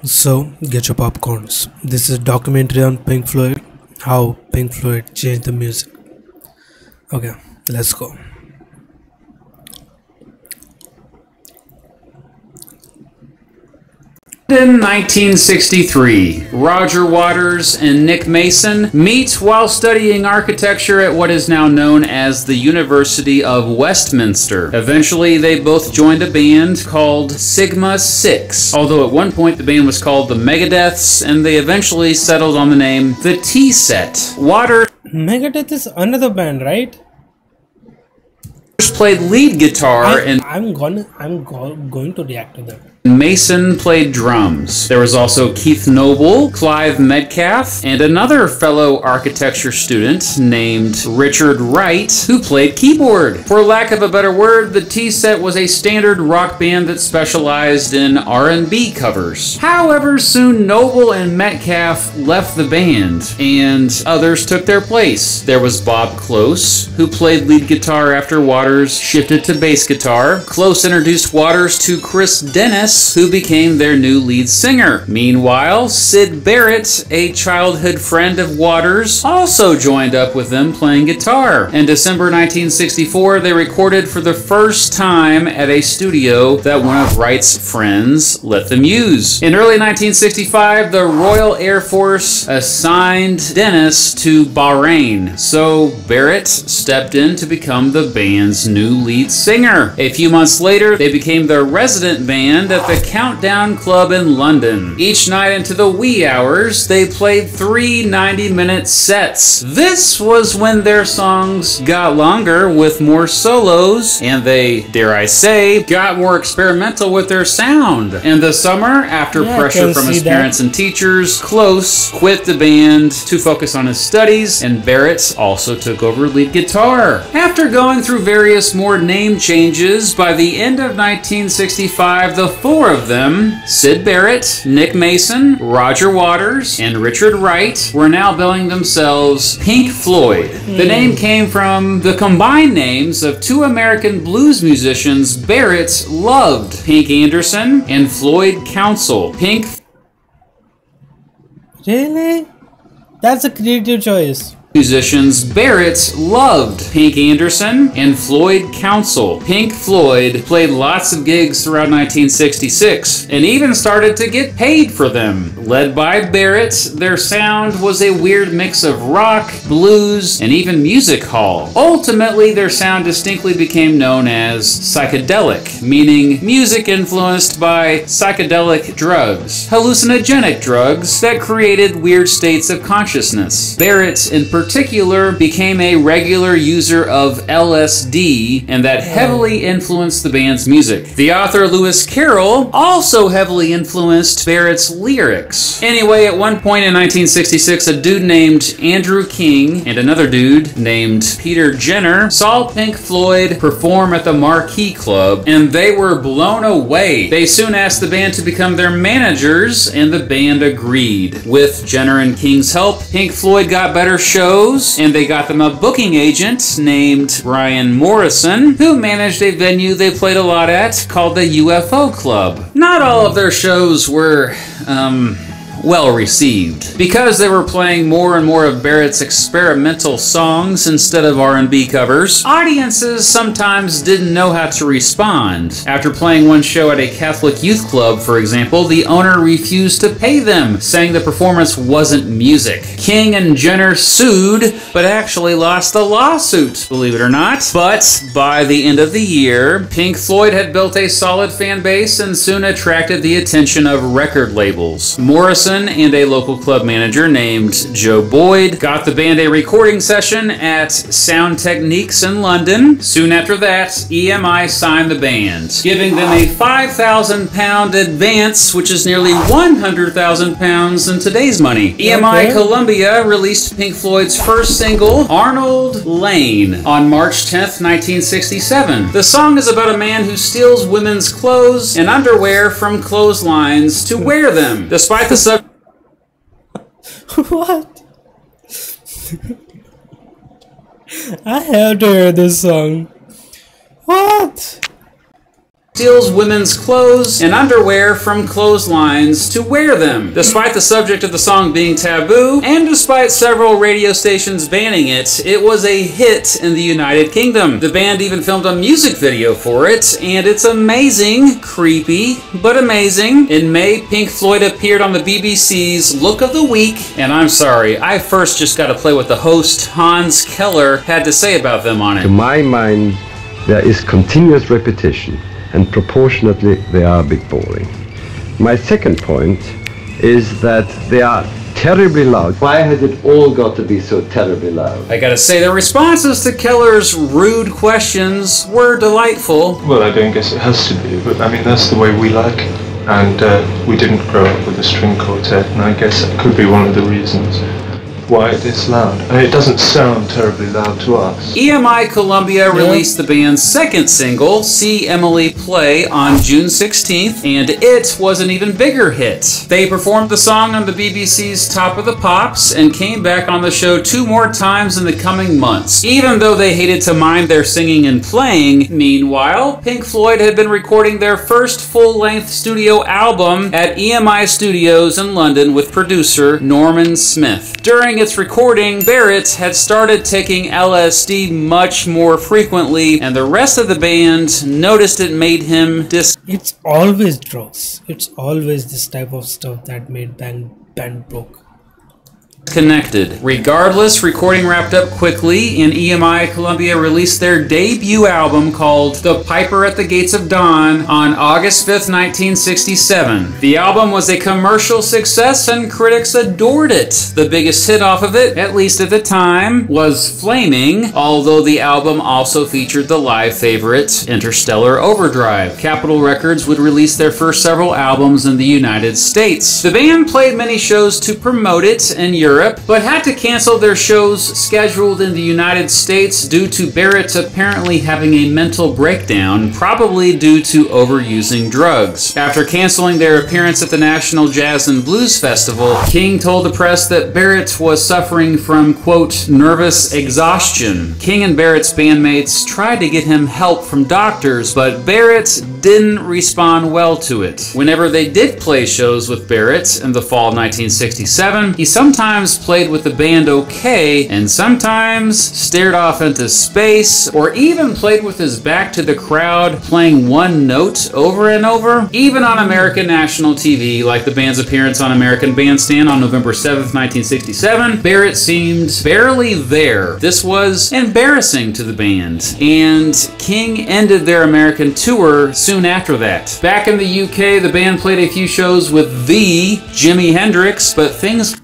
So, get your popcorns. This is a documentary on Pink Floyd, how Pink Floyd changed the music. Okay, let's go. In 1963, Roger Waters and Nick Mason meet while studying architecture at what is now known as the University of Westminster. Eventually, they both joined a band called Sigma 6, although at one point the band was called the Megadeths, and they eventually settled on the name the T-Set. Waters Megadeth is another band, right? played lead guitar and I'm going to react to them. Mason played drums. There was also Keith Noble, Clive Metcalf, and another fellow architecture student named Richard Wright, who played keyboard. For lack of a better word, the T-Set was a standard rock band that specialized in R&B covers. However, soon Noble and Metcalf left the band, and others took their place. There was Bob Close, who played lead guitar after Waters shifted to bass guitar. Close introduced Waters to Chris Dennis, who became their new lead singer. Meanwhile, Syd Barrett, a childhood friend of Waters, also joined up with them playing guitar. In December 1964, they recorded for the first time at a studio that one of Wright's friends let them use. In early 1965, the Royal Air Force assigned Dennis to Bahrain, so Barrett stepped in to become the band's new lead singer. A few months later, they became the resident band at the Countdown Club in London. Each night into the wee hours, they played 3 90-minute sets. This was when their songs got longer with more solos, and they, dare I say, got more experimental with their sound. In the summer, after pressure from his parents and teachers, Close quit the band to focus on his studies, and Barrett also took over lead guitar. After going through various more name changes, by the end of 1965, the four of them, Syd Barrett, Nick Mason, Roger Waters, and Richard Wright, were now billing themselves Pink Floyd. The name came from the combined names of two American blues musicians Barrett loved, Pink Anderson and Floyd Council. Really? That's a creative choice. Musicians Barrett loved Pink Anderson and Floyd Council. Pink Floyd played lots of gigs throughout 1966 and even started to get paid for them. Led by Barrett, their sound was a weird mix of rock, blues, and even music hall. Ultimately, their sound distinctly became known as psychedelic, meaning music influenced by psychedelic drugs, hallucinogenic drugs that created weird states of consciousness. Barrett, in particular, became a regular user of LSD, and that heavily influenced the band's music. The author Lewis Carroll also heavily influenced Barrett's lyrics. Anyway, at one point in 1966, a dude named Andrew King and another dude named Peter Jenner saw Pink Floyd perform at the Marquee Club, and they were blown away. They soon asked the band to become their managers, and the band agreed. With Jenner and King's help, Pink Floyd got better shows, and they got them a booking agent named Brian Morrison, who managed a venue they played a lot at called the UFO Club. Not all of their shows were, well received. Because they were playing more and more of Barrett's experimental songs instead of R&B covers, audiences sometimes didn't know how to respond. After playing one show at a Catholic youth club, for example, the owner refused to pay them, saying the performance wasn't music. King and Jenner sued, but actually lost the lawsuit, believe it or not. But by the end of the year, Pink Floyd had built a solid fan base and soon attracted the attention of record labels. Morrison and a local club manager named Joe Boyd got the band a recording session at Sound Techniques in London. Soon after that, EMI signed the band, giving them a £5,000 advance, which is nearly £100,000 in today's money. EMI Columbia released Pink Floyd's first single, Arnold Lane, on March 10th, 1967. The song is about a man who steals women's clothes and underwear from clotheslines to wear them. Despite the What? I have to hear this song. What? steals women's clothes and underwear from clotheslines to wear them. Despite the subject of the song being taboo, and despite several radio stations banning it, it was a hit in the United Kingdom. The band even filmed a music video for it, and it's amazing, creepy, but amazing. In May, Pink Floyd appeared on the BBC's Look of the Week, and I'm sorry, I first just got to play what the host, Hans Keller, had to say about them on it. To my mind, there is continuous repetition, and proportionately they are a bit boring. My second point is that they are terribly loud. Why has it all got to be so terribly loud? I gotta say, the responses to Keller's rude questions were delightful. Well, I don't guess it has to be, but I mean, that's the way we like it. And we didn't grow up with a string quartet, and I guess that could be one of the reasons why it is loud. I mean, it doesn't sound terribly loud to us. EMI Columbia released the band's second single, See Emily Play, on June 16th, and it was an even bigger hit. They performed the song on the BBC's Top of the Pops and came back on the show 2 more times in the coming months. Even though they hated to mind their singing and playing, meanwhile, Pink Floyd had been recording their first full-length studio album at EMI Studios in London with producer Norman Smith. During its recording, Barrett had started taking LSD much more frequently, and the rest of the band noticed it made him It's always drugs. It's always this type of stuff that made band broke. disconnected. Regardless, recording wrapped up quickly, and EMI Columbia released their debut album called The Piper at the Gates of Dawn on August 5th, 1967. The album was a commercial success and critics adored it. The biggest hit off of it, at least at the time, was Flaming, although the album also featured the live favorite Interstellar Overdrive. Capitol Records would release their first several albums in the United States. The band played many shows to promote it in Europe, but had to cancel their shows scheduled in the United States due to Barrett apparently having a mental breakdown, probably due to overusing drugs. After canceling their appearance at the National Jazz and Blues Festival, King told the press that Barrett was suffering from, quote, nervous exhaustion. King and Barrett's bandmates tried to get him help from doctors, but Barrett didn't respond well to it. Whenever they did play shows with Barrett in the fall of 1967, he sometimes played with the band okay, and sometimes stared off into space, or even played with his back to the crowd, playing one note over and over. Even on American national TV, like the band's appearance on American Bandstand on November 7th, 1967, Barrett seemed barely there. This was embarrassing to the band, and King ended their American tour soon after that. Back in the UK, the band played a few shows with the Jimi Hendrix, but things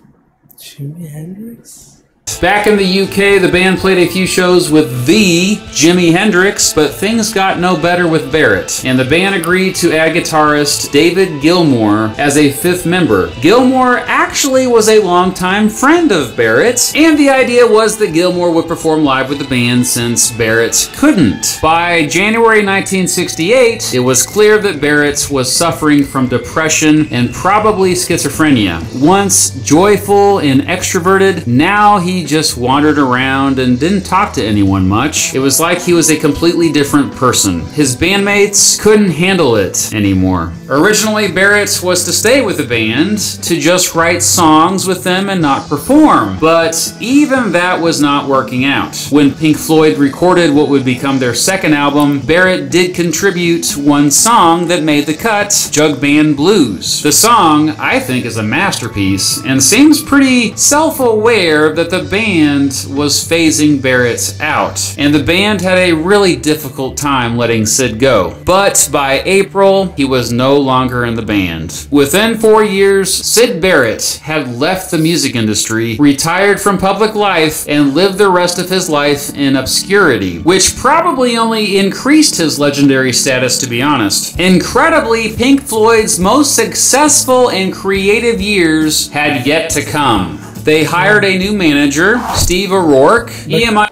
Jimi Hendrix? Back in the UK, the band played a few shows with the Jimi Hendrix, but things got no better with Barrett, and the band agreed to add guitarist David Gilmour as a 5th member. Gilmour actually was a longtime friend of Barrett's, and the idea was that Gilmour would perform live with the band since Barrett couldn't. By January 1968, it was clear that Barrett was suffering from depression and probably schizophrenia. Once joyful and extroverted, now he just wandered around and didn't talk to anyone much. It was like he was a completely different person. His bandmates couldn't handle it anymore. Originally, Barrett was to stay with the band, to just write songs with them and not perform, but even that was not working out. When Pink Floyd recorded what would become their second album, Barrett did contribute one song that made the cut, Jug Band Blues. The song, I think, is a masterpiece and seems pretty self-aware that the band was phasing Barrett out, and the band had a really difficult time letting Sid go. But by April, he was no longer in the band. Within 4 years, Sid Barrett had left the music industry, retired from public life, and lived the rest of his life in obscurity, which probably only increased his legendary status, to be honest. Incredibly, Pink Floyd's most successful and creative years had yet to come. They hired a new manager, Steve O'Rourke. EMI.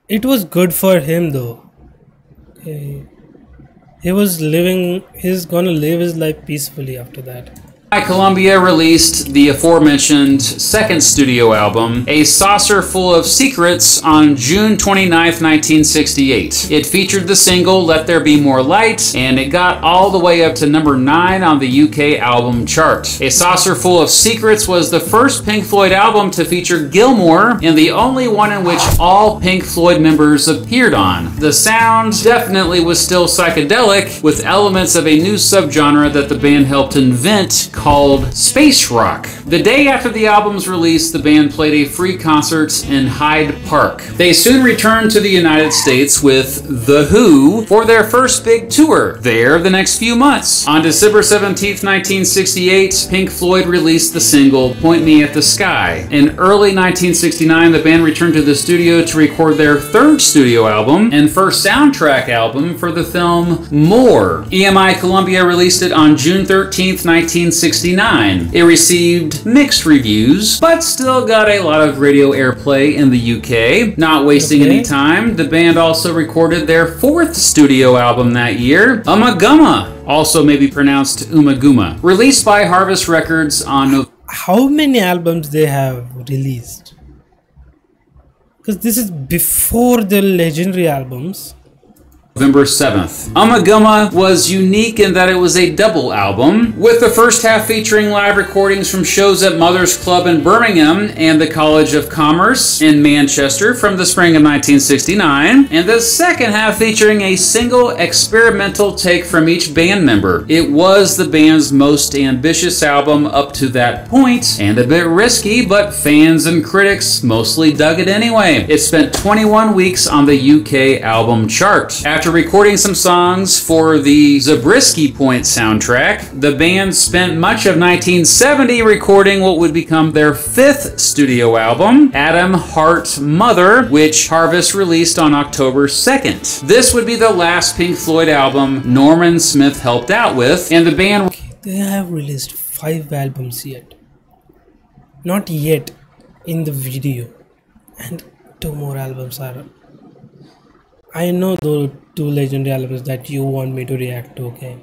It was good for him though. He was living, he's gonna live his life peacefully after that. Columbia released the aforementioned second studio album, A Saucer Full of Secrets, on June 29th, 1968. It featured the single Let There Be More Light, and it got all the way up to number 9 on the UK album chart. A Saucer Full of Secrets was the first Pink Floyd album to feature Gilmour, and the only one in which all Pink Floyd members appeared on. The sound definitely was still psychedelic, with elements of a new subgenre that the band helped invent called space rock. The day after the album's release, the band played a free concert in Hyde Park. They soon returned to the United States with The Who for their first big tour there the next few months. On December 17th, 1968, Pink Floyd released the single Point Me at the Sky. In early 1969, the band returned to the studio to record their third studio album and first soundtrack album for the film More. EMI Columbia released it on June 13th, 1969. It received mixed reviews, but still got a lot of radio airplay in the UK. Not wasting any time, the band also recorded their fourth studio album that year, Ummagumma, also maybe pronounced Umaguma, released by Harvest Records on How many albums they have released? Because this is before the legendary albums. November 7th. Ummagumma was unique in that it was a double album, with the first half featuring live recordings from shows at Mother's Club in Birmingham and the College of Commerce in Manchester from the spring of 1969, and the second half featuring a single experimental take from each band member. It was the band's most ambitious album up to that point, and a bit risky, but fans and critics mostly dug it anyway. It spent 21 weeks on the UK album chart. After recording some songs for the Zabriskie Point soundtrack, the band spent much of 1970 recording what would become their fifth studio album, Adam Heart Mother, which Harvest released on October 2nd. This would be the last Pink Floyd album Norman Smith helped out with, and the band... They have released 5 albums yet. Not yet in the video. And 2 more albums are... I know those 2 legendary albums that you want me to react to, okay?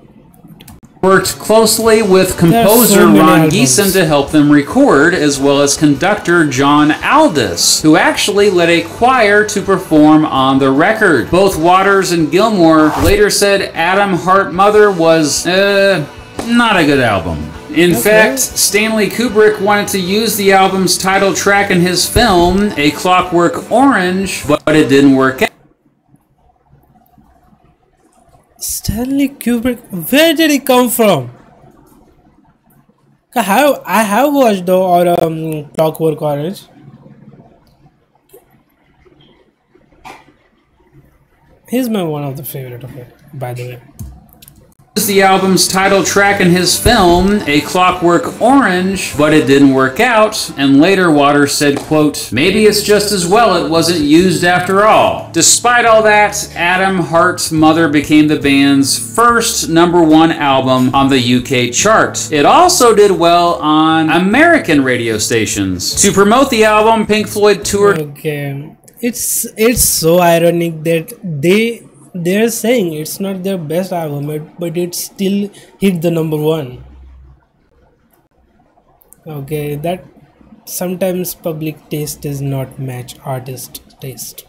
Worked closely with composer Ron Geeson to help them record, as well as conductor John Aldous, who actually led a choir to perform on the record. Both Waters and Gilmour later said Adam Heart Mother was, not a good album. In fact, Stanley Kubrick wanted to use the album's title track in his film, A Clockwork Orange, but it didn't work out. Stanley Kubrick, where did he come from? I have watched the Clockwork Orange. He's my one of the favorite of it, by the way. The album's title track in his film, A Clockwork Orange, but it didn't work out, and later Waters said, quote, maybe it's just as well it wasn't used after all. Despite all that, Adam Heart Mother became the band's first #1 album on the UK chart. It also did well on American radio stations. To promote the album, Pink Floyd toured... Okay, it's so ironic that they're saying it's not their best album, but it still hit the #1. Okay, that sometimes public taste does not match artist taste.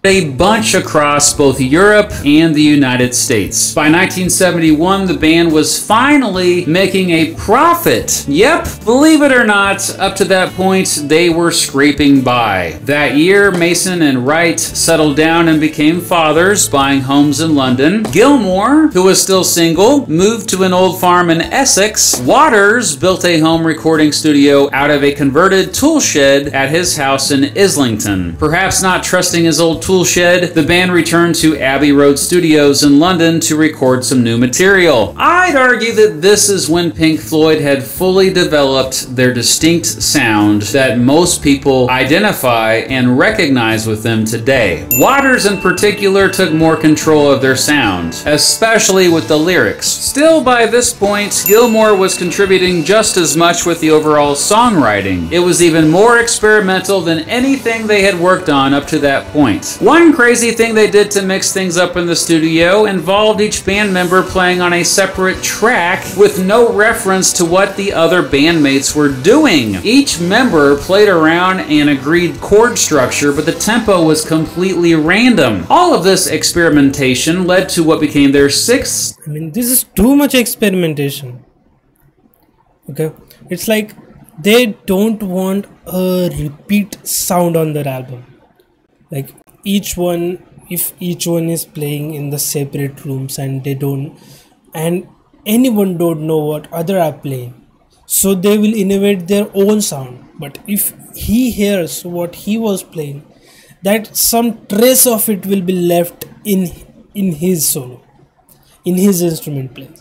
A bunch across both Europe and the United States. By 1971, the band was finally making a profit. Yep, believe it or not, up to that point, they were scraping by. That year, Mason and Wright settled down and became fathers, buying homes in London. Gilmour, who was still single, moved to an old farm in Essex. Waters built a home recording studio out of a converted tool shed at his house in Islington. Perhaps not trusting his old tool shed, the band returned to Abbey Road Studios in London to record some new material. I'd argue that this is when Pink Floyd had fully developed their distinct sound that most people identify and recognize with them today. Waters in particular took more control of their sound, especially with the lyrics. Still, by this point, Gilmour was contributing just as much with the overall songwriting. It was even more experimental than anything they had worked on up to that point. One crazy thing they did to mix things up in the studio involved each band member playing on a separate track with no reference to what the other bandmates were doing. Each member played around an agreed chord structure, but the tempo was completely random. All of this experimentation led to what became their sixth. I mean, this is too much experimentation. Okay, it's like they don't want a repeat sound on their album. Like if each one is playing in the separate rooms and anyone don't know what other are playing, so they will innovate their own sound. But if he hears what he was playing, that some trace of it will be left in his solo, in his instrument playing.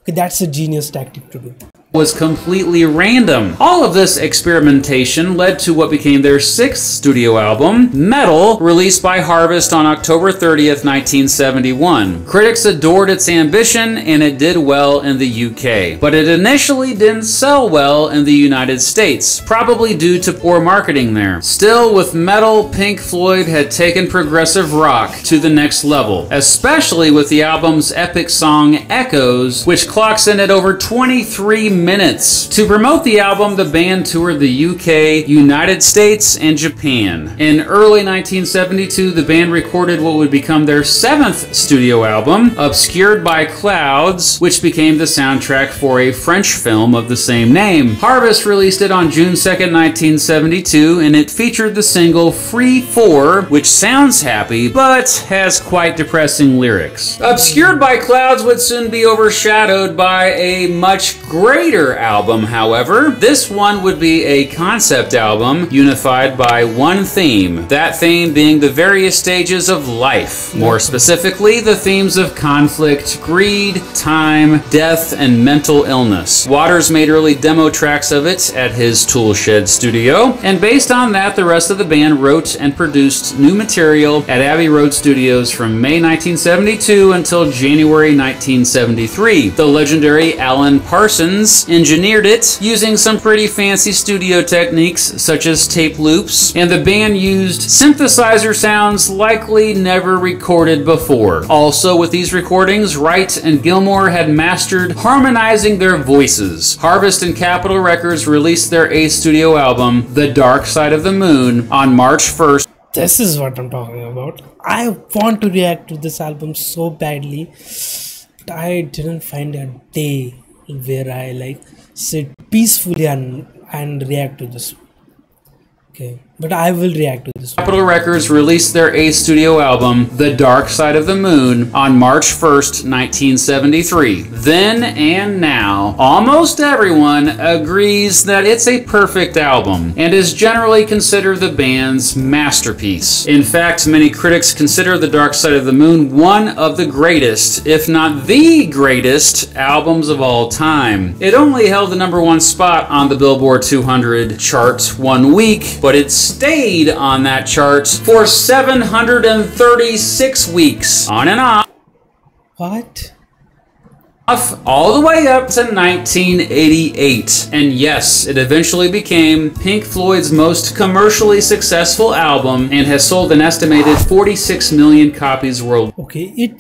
Okay, that's a genius tactic to do. Was completely random. All of this experimentation led to what became their sixth studio album, Metal, released by Harvest on October 30th, 1971. Critics adored its ambition, and it did well in the UK. But it initially didn't sell well in the United States, probably due to poor marketing there. Still, with Metal, Pink Floyd had taken progressive rock to the next level, especially with the album's epic song Echoes, which clocks in at over 23 minutes. To promote the album, the band toured the UK, United States, and Japan. In early 1972, the band recorded what would become their seventh studio album, Obscured by Clouds, which became the soundtrack for a French film of the same name. Harvest released it on June 2nd, 1972, and it featured the single Free 4, which sounds happy, but has quite depressing lyrics. Obscured by Clouds would soon be overshadowed by a much greater album, however. This one would be a concept album unified by one theme, that theme being the various stages of life. More specifically, the themes of conflict, greed, time, death, and mental illness. Waters made early demo tracks of it at his Toolshed studio, and based on that, the rest of the band wrote and produced new material at Abbey Road Studios from May 1972 until January 1973. The legendary Alan Parsons engineered it using some pretty fancy studio techniques such as tape loops, and the band used synthesizer sounds likely never recorded before. Also, with these recordings, Wright and Gilmour had mastered harmonizing their voices. Harvest and Capitol Records released their eighth studio album, The Dark Side of the Moon, on March 1st. This is what I'm talking about. I want to react to this album so badly, but I didn't find a day where I sit peacefully and react to this. Okay, but I will react to this. Capitol Records released their eighth studio album, The Dark Side of the Moon, on March 1st, 1973. Then and now, almost everyone agrees that it's a perfect album and is generally considered the band's masterpiece. In fact, many critics consider The Dark Side of the Moon one of the greatest, if not the greatest, albums of all time. It only held the #1 spot on the Billboard 200 chart 1 week, but it stayed on that chart for 736 weeks, on and off. What? All the way up to 1988. And yes, it eventually became Pink Floyd's most commercially successful album and has sold an estimated 46 million copies worldwide. Okay, it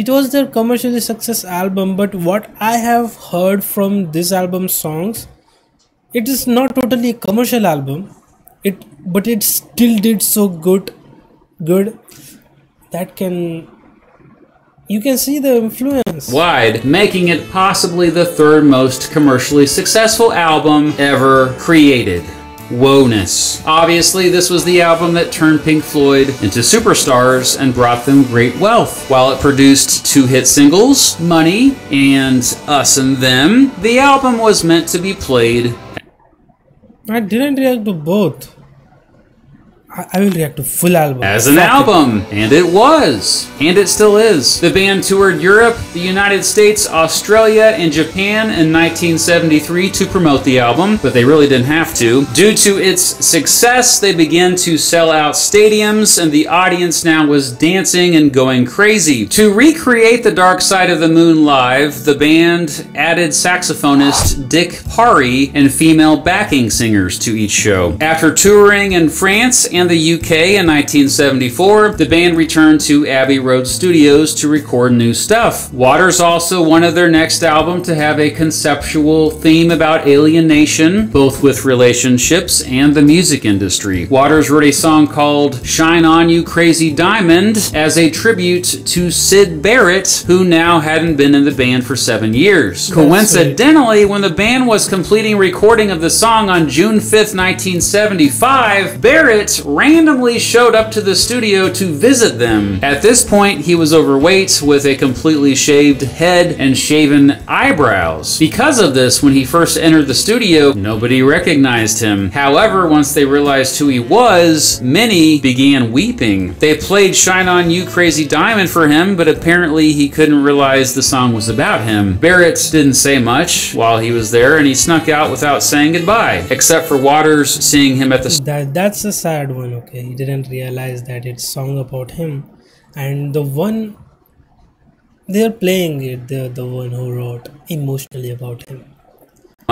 was their commercially success album, but what I have heard from this album's songs, it is not totally a commercial album. But it still did so good that you can see the influence wide, making it possibly the third most commercially successful album ever created. Woeness. Obviously, this was the album that turned Pink Floyd into superstars and brought them great wealth. While it produced 2 hit singles, Money and Us and Them, the album was meant to be played. I didn't react to both. I will react to full album. As an Fuck it. album, and it was, and it still is. The band toured Europe, the United States, Australia, and Japan in 1973 to promote the album, but they really didn't have to. Due to its success, they began to sell out stadiums, and the audience now was dancing and going crazy. To recreate the Dark Side of the Moon live, the band added saxophonist Dick Parry and female backing singers to each show. After touring in France and the UK in 1974, the band returned to Abbey Road Studios to record new stuff. Waters also wanted their next album to have a conceptual theme about alienation, both with relationships and the music industry. Waters wrote a song called Shine On You Crazy Diamond as a tribute to Syd Barrett, who now hadn't been in the band for 7 years. Coincidentally, when the band was completing recording of the song on June 5th, 1975, Barrett randomly showed up to the studio to visit them. At this point, he was overweight with a completely shaved head and shaven eyebrows. Because of this, when he first entered the studio, nobody recognized him. However, once they realized who he was, many began weeping. They played Shine On You Crazy Diamond for him, but apparently he couldn't realize the song was about him. Barrett didn't say much while he was there, and he snuck out without saying goodbye, except for Waters seeing him at the That's a sad one. Okay, he didn't realize that it's song about him, and the one they're playing it, the one who wrote emotionally about him.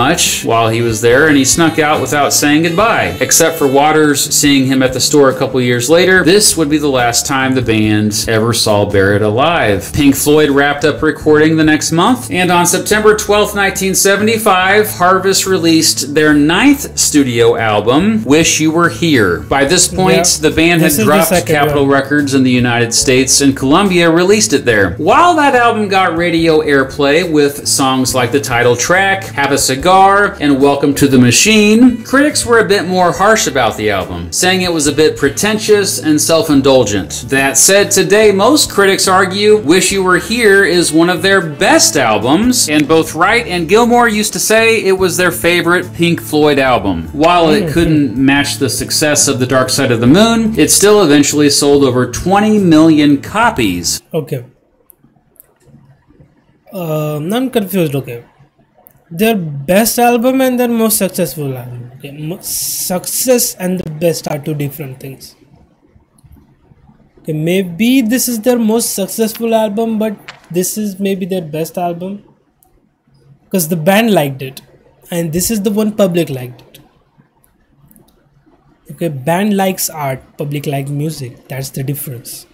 much while he was there, and he snuck out without saying goodbye, except for Waters seeing him at the store a couple years later. This would be the last time the band ever saw Barrett alive. Pink Floyd wrapped up recording the next month, and on September 12th, 1975, Harvest released their 9th studio album, Wish You Were Here. By this point, the band had dropped Capitol Records in the United States, and Columbia released it there. While that album got radio airplay with songs like the title track, Have a Cigar, and Welcome to the Machine, critics were a bit more harsh about the album, saying it was a bit pretentious and self-indulgent. That said, today most critics argue Wish You Were Here is one of their best albums, and both Wright and Gilmour used to say it was their favorite Pink Floyd album. While it couldn't match the success of The Dark Side of the Moon, it still eventually sold over 20 million copies. Okay. I'm confused. Okay. Their best album and their most successful album. Okay. Success and the best are two different things. Okay, maybe this is their most successful album, but this is maybe their best album because the band liked it, and this is the one public liked it. Okay, band likes art, public like music. That's the difference.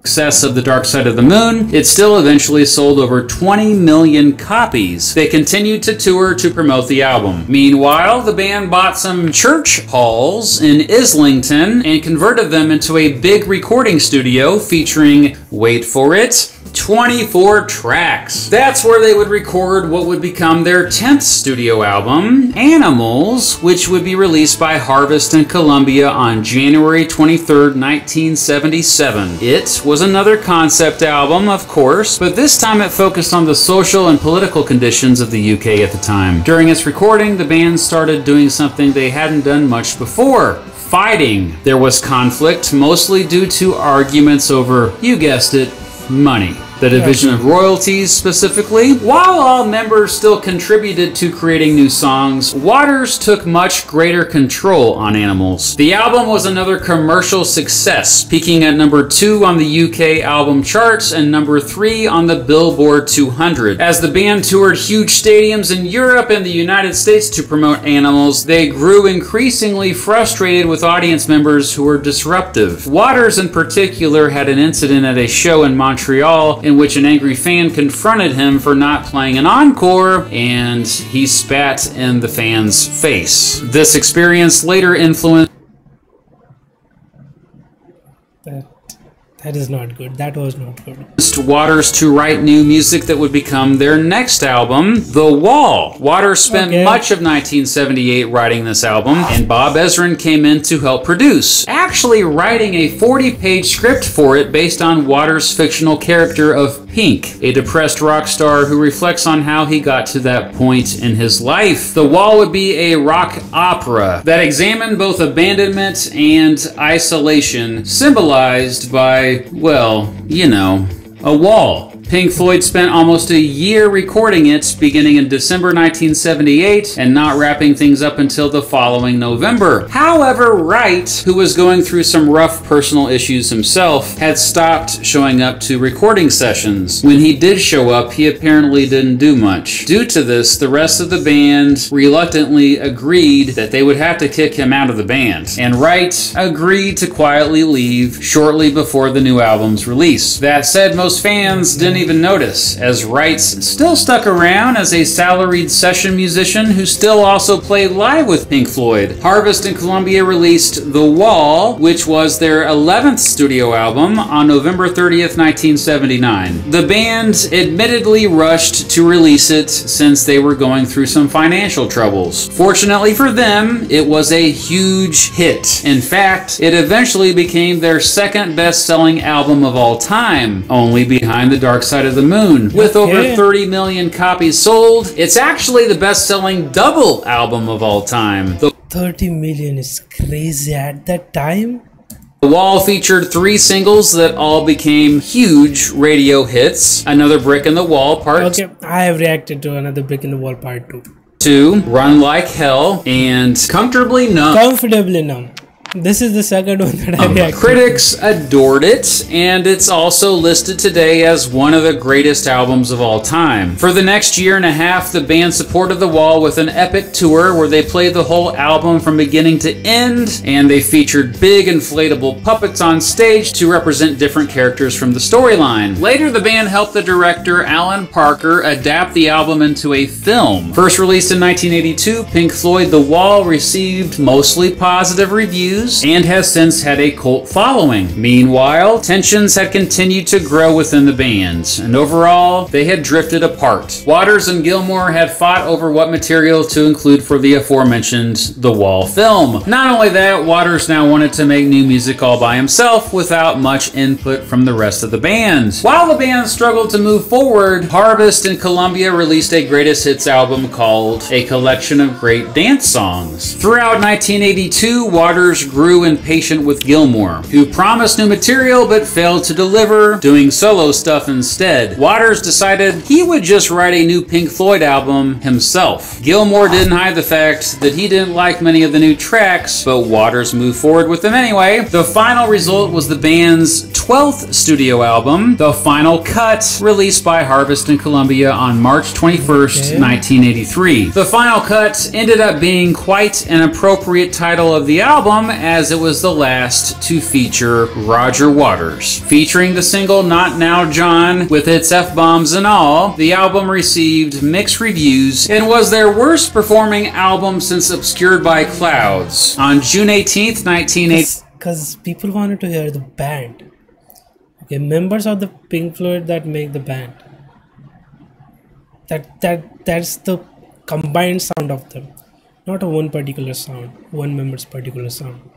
Success of The Dark Side of the Moon, it still eventually sold over 20 million copies. They continued to tour to promote the album. Meanwhile, the band bought some church halls in Islington and converted them into a big recording studio featuring, wait for it, 24 tracks. That's where they would record what would become their 10th studio album, Animals, which would be released by Harvest and Columbia on January 23rd, 1977. It was another concept album, of course, but this time it focused on the social and political conditions of the UK at the time. During its recording, the band started doing something they hadn't done much before: fighting. There was conflict, mostly due to arguments over, you guessed it, money. The division of royalties specifically. While all members still contributed to creating new songs, Waters took much greater control on Animals. The album was another commercial success, peaking at number 2 on the UK album charts and number 3 on the Billboard 200. As the band toured huge stadiums in Europe and the United States to promote Animals, they grew increasingly frustrated with audience members who were disruptive. Waters in particular had an incident at a show in Montreal in which an angry fan confronted him for not playing an encore, and he spat in the fan's face. This experience later influenced That is not good. That was not good. Waters to write new music that would become their next album, The Wall. Waters spent much of 1978 writing this album, and Bob Ezrin came in to help produce, actually writing a 40-page script for it based on Waters' fictional character of Pink, a depressed rock star who reflects on how he got to that point in his life. The Wall would be a rock opera that examined both abandonment and isolation, symbolized by, well, you know, a wall. Pink Floyd spent almost a year recording it, beginning in December 1978 and not wrapping things up until the following November. However, Wright, who was going through some rough personal issues himself, had stopped showing up to recording sessions. When he did show up, he apparently didn't do much. Due to this, the rest of the band reluctantly agreed that they would have to kick him out of the band, and Wright agreed to quietly leave shortly before the new album's release. That said, most fans didn't even notice, as Wright's still stuck around as a salaried session musician who still also played live with Pink Floyd. Harvest and Columbia released The Wall, which was their 11th studio album, on November 30th, 1979. The band admittedly rushed to release it since they were going through some financial troubles. Fortunately for them, it was a huge hit. In fact, it eventually became their second best-selling album of all time, only behind The Dark Side of the Moon. With over 30 million copies sold, it's actually the best-selling double album of all time. 30 million is crazy at that time. The Wall featured 3 singles that all became huge radio hits. Another Brick in the Wall, Part I have reacted to Another Brick in the Wall Part 2, Run Like Hell, and Comfortably Numb. Comfortably Numb. This is the second one that I reacted. Critics adored it, and it's also listed today as one of the greatest albums of all time. For the next year and a half, the band supported The Wall with an epic tour where they played the whole album from beginning to end, and they featured big inflatable puppets on stage to represent different characters from the storyline. Later, the band helped the director Alan Parker adapt the album into a film. First released in 1982, Pink Floyd The Wall received mostly positive reviews and has since had a cult following. Meanwhile, tensions had continued to grow within the band, and overall, they had drifted apart. Waters and Gilmour had fought over what material to include for the aforementioned The Wall film. Not only that, Waters now wanted to make new music all by himself without much input from the rest of the band. While the band struggled to move forward, Harvest and Columbia released a greatest hits album called A Collection of Great Dance Songs. Throughout 1982, Waters grew impatient with Gilmour, who promised new material but failed to deliver, doing solo stuff instead. Waters decided he would just write a new Pink Floyd album himself. Gilmour didn't hide the fact that he didn't like many of the new tracks, but Waters moved forward with them anyway. The final result was the band's 12th studio album, The Final Cut, released by Harvest and Columbia on March 21st, 1983. The Final Cut ended up being quite an appropriate title of the album, as it was the last to feature Roger Waters. Featuring the single Not Now John with its F-bombs and all, the album received mixed reviews and was their worst performing album since Obscured by Clouds. On June 18th, 1980... Because people wanted to hear the band. Okay, members of the Pink Floyd that make the band. That's the combined sound of them. Not a one particular sound, one member's particular sound.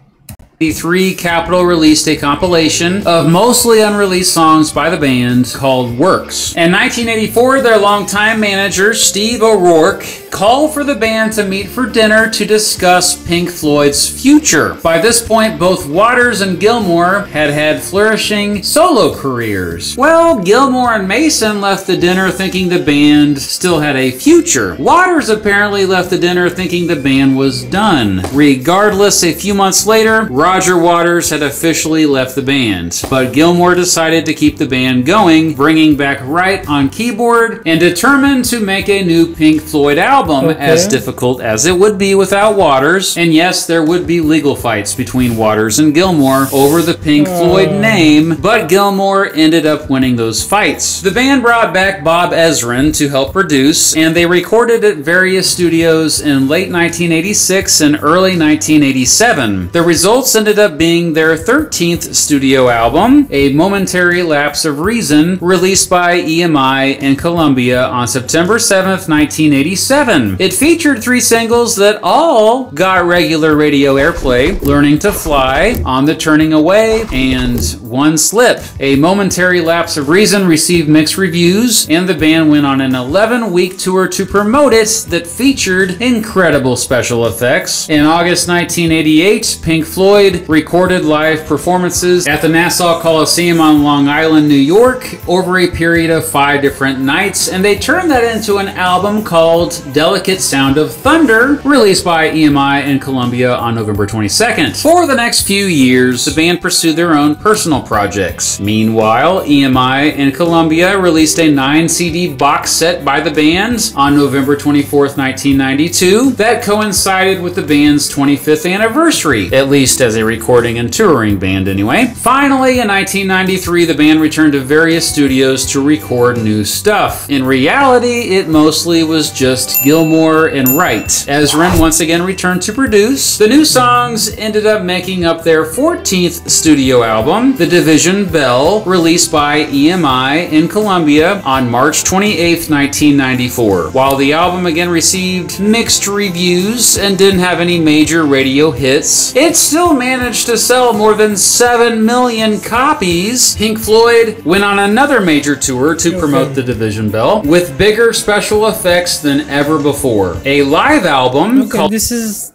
Capitol released a compilation of mostly unreleased songs by the band called Works. In 1984, their longtime manager, Steve O'Rourke, called for the band to meet for dinner to discuss Pink Floyd's future. By this point, both Waters and Gilmour had had flourishing solo careers. Well, Gilmour and Mason left the dinner thinking the band still had a future. Waters apparently left the dinner thinking the band was done. Regardless, a few months later, Roger Waters had officially left the band, but Gilmour decided to keep the band going, bringing back Wright on keyboard, and determined to make a new Pink Floyd album, as difficult as it would be without Waters. And yes, there would be legal fights between Waters and Gilmour over the Pink Floyd name, but Gilmour ended up winning those fights. The band brought back Bob Ezrin to help produce, and they recorded at various studios in late 1986 and early 1987. The results ended up being their 13th studio album, A Momentary Lapse of Reason, released by EMI and Columbia on September 7th, 1987. It featured 3 singles that all got regular radio airplay: Learning to Fly, On the Turning Away, and One Slip. A Momentary Lapse of Reason received mixed reviews, and the band went on an 11-week tour to promote it that featured incredible special effects. In August 1988, Pink Floyd recorded live performances at the Nassau Coliseum on Long Island, New York, over a period of 5 different nights, and they turned that into an album called Delicate Sound of Thunder, released by EMI and Columbia on November 22nd. For the next few years, the band pursued their own personal projects. Meanwhile, EMI and Columbia released a 9-CD box set by the band on November 24th, 1992, that coincided with the band's 25th anniversary, at least as a recording and touring band anyway. Finally, in 1993, the band returned to various studios to record new stuff. In reality, it mostly was just Gilmour and Wright. As Ren once again returned to produce, the new songs ended up making up their 14th studio album, The Division Bell, released by EMI in Columbia on March 28th, 1994. While the album again received mixed reviews and didn't have any major radio hits, it still managed to sell more than 7 million copies. Pink Floyd went on another major tour to promote The Division Bell with bigger special effects than ever before. A live album called... This is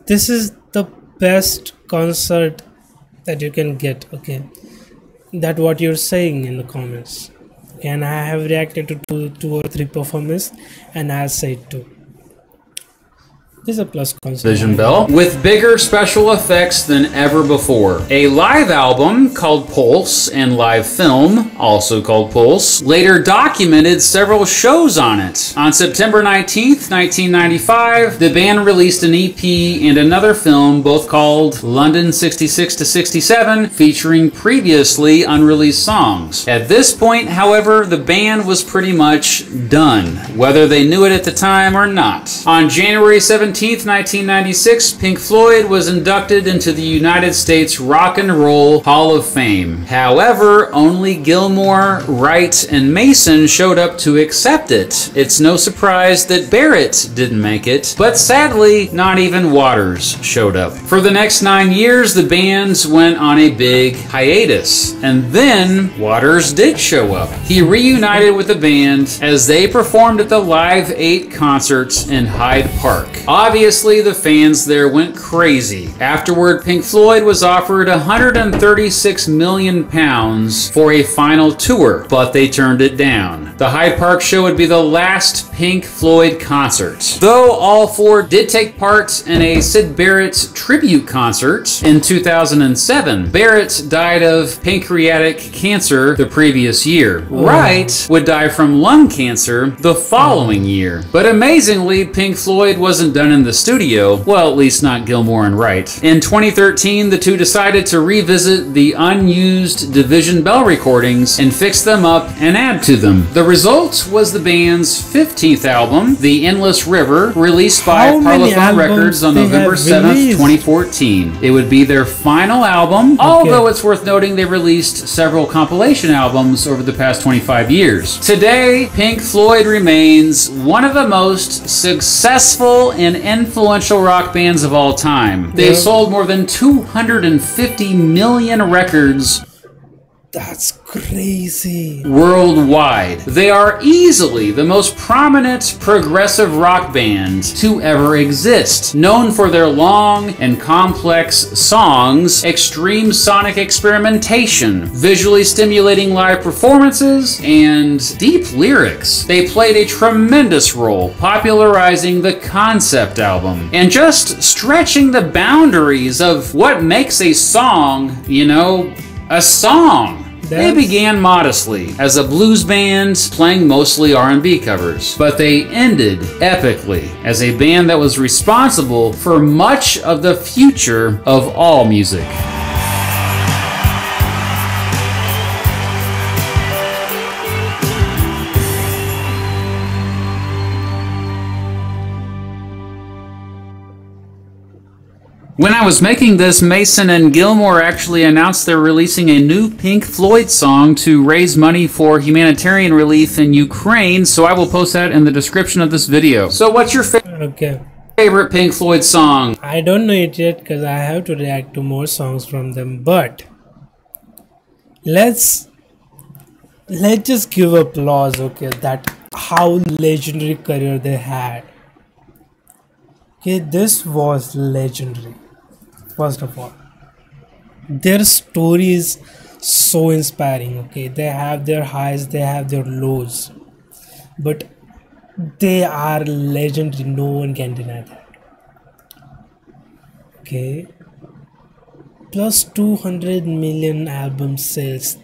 the best concert that you can get, okay? That what you're saying in the comments. Okay, and I have reacted to 2 or 3 performances, and I said too. This is a plus concert. Division Bell with bigger special effects than ever before. A live album called Pulse and live film, also called Pulse, later documented several shows on it. On September 19th, 1995, the band released an EP and another film, both called London 66 to 67, featuring previously unreleased songs. At this point, however, the band was pretty much done, whether they knew it at the time or not. On January 17th, 1996, Pink Floyd was inducted into the United States Rock and Roll Hall of Fame. However, only Gilmour, Wright, and Mason showed up to accept it. It's no surprise that Barrett didn't make it, but sadly, not even Waters showed up. For the next 9 years, the bands went on a big hiatus, and then Waters did show up. He reunited with the band as they performed at the Live 8 concert in Hyde Park. Obviously, the fans there went crazy. Afterward, Pink Floyd was offered £136 million for a final tour, but they turned it down. The Hyde Park show would be the last Pink Floyd concert. Though all 4 did take part in a Syd Barrett tribute concert in 2007. Barrett died of pancreatic cancer the previous year. Wright would die from lung cancer the following year. But amazingly, Pink Floyd wasn't done in the studio, well, at least not Gilmour and Wright. In 2013, the two decided to revisit the unused Division Bell recordings and fix them up and add to them. The result was the band's 15th album, The Endless River, released by Parlophone Records on November 7th, 2014. It would be their final album, although it's worth noting they released several compilation albums over the past 25 years. Today, Pink Floyd remains one of the most successful and influential rock bands of all time. They've sold more than 250 million records. That's crazy. Worldwide. They are easily the most prominent progressive rock band to ever exist, known for their long and complex songs, extreme sonic experimentation, visually stimulating live performances, and deep lyrics. They played a tremendous role popularizing the concept album and just stretching the boundaries of what makes a song, you know, a song. They began modestly as a blues band playing mostly R&B covers, but they ended epically as a band that was responsible for much of the future of all music. When I was making this, Mason and Gilmore actually announced they're releasing a new Pink Floyd song to raise money for humanitarian relief in Ukraine, so I will post that in the description of this video. So what's your favorite Pink Floyd song? I don't know it yet because I have to react to more songs from them, but let's just give applause, okay, that how legendary career they had. Okay, this was legendary. First of all, their story is so inspiring. Okay, they have their highs, they have their lows, but they are legendary. No one can deny that. Okay, plus 200 million album sales.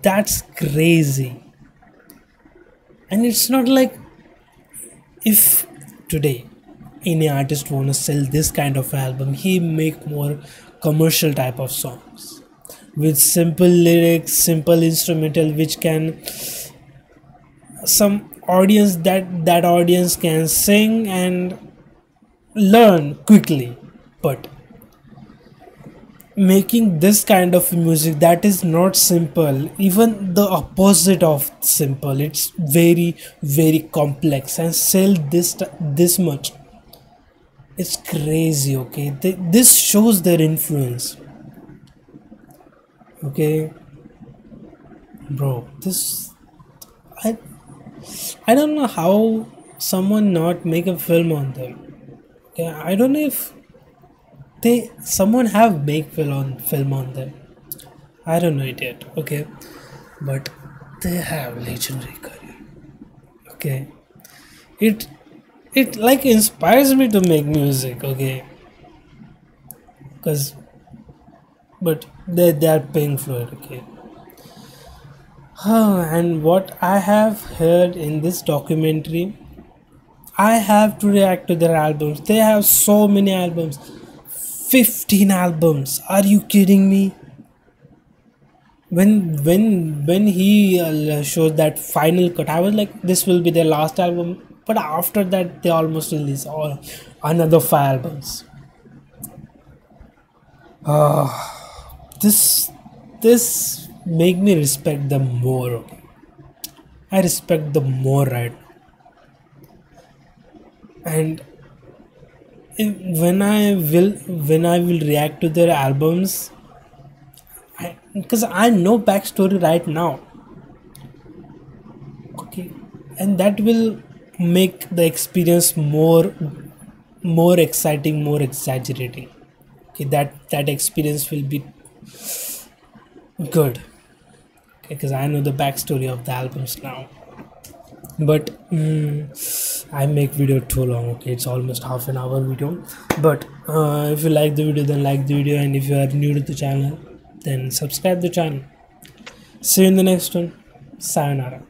That's crazy. And it's not like if today any artist wanna sell this kind of album, he make more commercial type of songs with simple lyrics, simple instrumental, which can some audience that audience can sing and learn quickly. But making this kind of music, that is not simple, even the opposite of simple. It's very, very complex, and sell this much, it's crazy. Okay, this shows their influence. Okay, bro, this I don't know how someone not make a film on them. Okay, I don't know if someone have make film on them. I don't know it yet. Okay, but they have legendary career. Okay, it like inspires me to make music. Okay, but they are Pink Floyd. Okay. And what I have heard in this documentary, I have to react to their albums. They have so many albums. 15 albums. Are you kidding me? When he showed that final cut, I was like, this will be their last album. But after that, they almost released another 5 albums. This make me respect them more. Okay? I respect them more right now. And when I will react to their albums, because I know backstory right now. Okay, and that will make the experience more exciting, more exaggerating. Okay, that experience will be good. Okay, because I know the backstory of the albums now. But I make video too long. Okay, it's almost half an hour video. But if you like the video, then like the video, and if you are new to the channel, then subscribe the channel. See you in the next one. Sayonara.